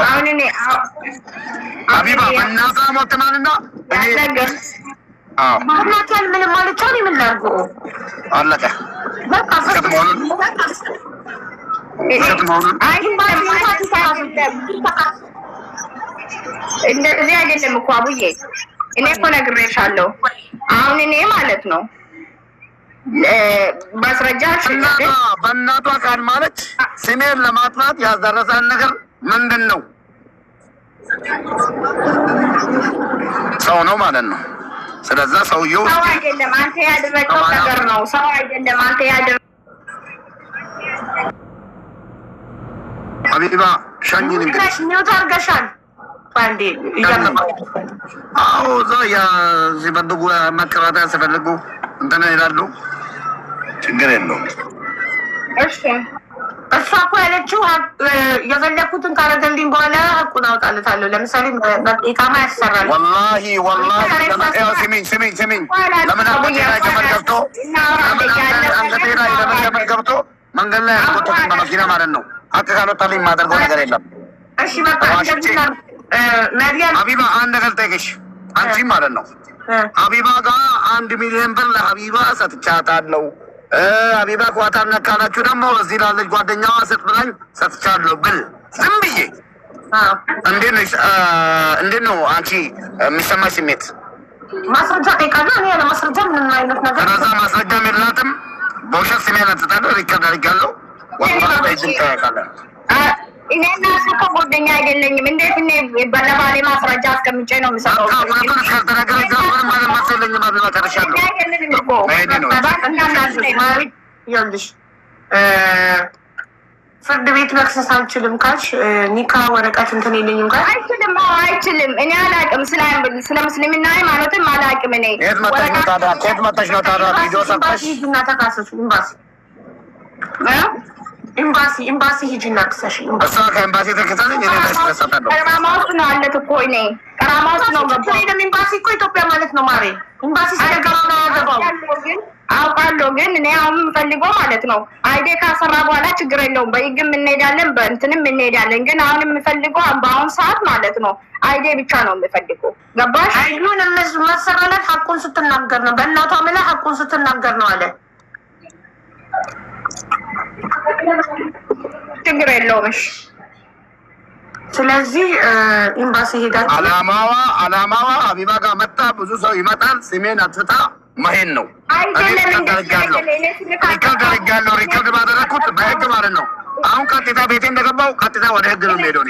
አሁን እኔ ሀቢባ በእናቷ ሞት ማለት ነው። ማናቸል ምን ማለት ነው? ምን ላድርጉ? አለቀ በቃ እንደዚህ አይደለም እኮ አቡዬ። እኔ እኮ ነግሬሻለሁ። አሁን እኔ ማለት ነው ማስረጃ በእናቷ ቃል ማለት ስሜን ለማጥፋት ያስደረሰን ነገር ምንድን ነው? ሰው ነው ማለት ነው። ስለዛ ሰውየው ሰው አይደለም፣ አንተ ያደረገው ነገር ነው። ሰው አይደለም፣ አንተ ያደረገው ሀቢባ ሸኝን እንግዲህ ኒውት አድርገሻል። ባንዴ አዎ እዛ ሲፈልጉ መከራተያ ሲፈልጉ እንትን ይላሉ። ችግር የለውም። እሺ እሷ እኮ ያለችው የፈለኩትን ካረገልኝ በኋላ ሀቁን አውጣለታለሁ። ለምሳሌ ኢቃማ ያሰራል። ወላሂ ስሚኝ ለምን ገመድ ገብቶ መንገድ ላይ ያስቆጡት በመኪና ማለት ነው። ሀቅ ካልወጣልኝ የማደርገው ነገር የለም። እሺ በቃ ሀቢባ አንድ ነገር ጠይቅሽ፣ አንቺ ማለት ነው ሀቢባ ጋር 1 ሚሊዮን ብር ለሀቢባ ሰጥቻታለሁ። ሀቢባ ኳታር ነካላችሁ ደግሞ እዚህ ላለች ጓደኛዋ ስጥ ብላኝ ሰጥቻለሁ ብል ዝም ብዬ እንዴት ነው አንቺ የሚሰማሽ ስሜት? ማስረጃ ጠይቃለሁ። እኔ ያለ ማስረጃ ምንም አይነት ነገር ከዛ ማስረጃም የላትም። በውሸት ስሜን አትጣለሁ። ሪከርድ አድርጋለሁ። እኔ እና እሱ እኮ ጓደኛ አይደለኝም። እንዴት እኔ ባለባሌ ማስረጃ አስቀምጬ ነው የምሰጠው? ፍርድ ቤት መክሰስ አልችልም ካልሽ ኒካ ወረቀት እንትን የለኝም ካል አይችልም። እኔ አላውቅም፣ ስለ ምስልምና ሃይማኖትም አላውቅም። እኔ ከየት መጣሽ ነው ታዲያ? ቪዲዮ ሰጥተሽ እና ተካሰሱ ኤምባሲ ሂጂና ክሰሽ። እሷ ከኤምባሲ ተከታተኝ። እኔ ተከታተላለሁ። ቀራማ ውስጥ ነው አለት እኮ እኔ ቀራማ ውስጥ ነው ገባ። ኤምባሲ እኮ ኢትዮጵያ ማለት ነው ማሬ። ኤምባሲ ስለገባ ነው ያገባው። አውቃለሁ፣ ግን እኔ አሁን የምፈልገው ማለት ነው አይዴ ካሰራ በኋላ ችግር የለውም። በህግም እንሄዳለን፣ በእንትንም እንሄዳለን። ግን አሁን የምፈልገው በአሁን ሰዓት ማለት ነው አይዴ ብቻ ነው የምፈልገው። ገባሽ? አይሉን መሰረለት ሀቁን ስትናገር ነው። በእናቷ ምላ ሀቁን ስትናገር ነው አለ። ችግር የለውም። እሺ ስለዚህ ኤምባሲ ሄዳችሁ አላማዋ ሀቢባ ጋር መጣ። ብዙ ሰው ይመጣል። ስሜን አትታ መሄድ ነው። ሪከርድ ባደረግኩት በህግ ማለት ነው። አሁን ቀጥታ ቤቴ እንደገባው ቀጥታ ወደ ህግ ነው የሚሄደው።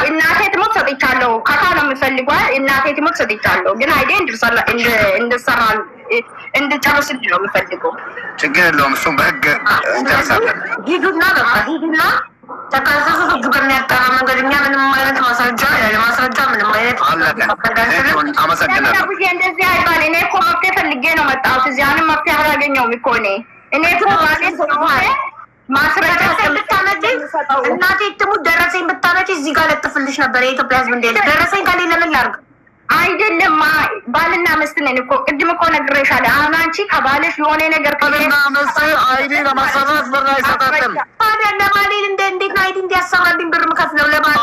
እናቴ ትሞት ሰጥቻለሁ። ካካ ነው የምፈልገው። እናቴ ትሞት ሰጥቻለሁ። ግን አይዴ እንድሰራ እንድጨርስልኝ ነው የምፈልገው። ችግር የለውም። እሱም በህግ እንጨርሳለን። ሂዱና በቃ ሂዱና ተካሰሱ። ህግ በሚያጠራ መንገድ እኛ ምንም አይነት ማስረጃ ያለ ማስረጃ ምንም አይነት አመሰግናለሁ። እንደዚህ አይባል። እኔ እኮ መፍትሄ ፈልጌ ነው መጣሁት። እዚያንም መፍትሄ አላገኘሁም እኮ እኔ ማስረጃ ብታመጪ እናቴ ትሙት ደረሰኝ ብታመጪ እዚህ ጋር ለጥፍልሽ ነበር። የኢትዮጵያ ህዝብ እንደ ደረሰኝ ከሌለ ምን ላድርግ? አይደለም ባልና ሚስት ነን እኮ ቅድም እኮ ነግሬሻለሁ። አሁን አንቺ ከባልሽ የሆነ ነገር ባልና ሚስት አይዲ ለማሰራት ብር አይሰጣትም። ታዲያ ለባሌ እንዴት ነው አይዲ እንዲያሰራልኝ ብር የምከፍለው ለባሌ?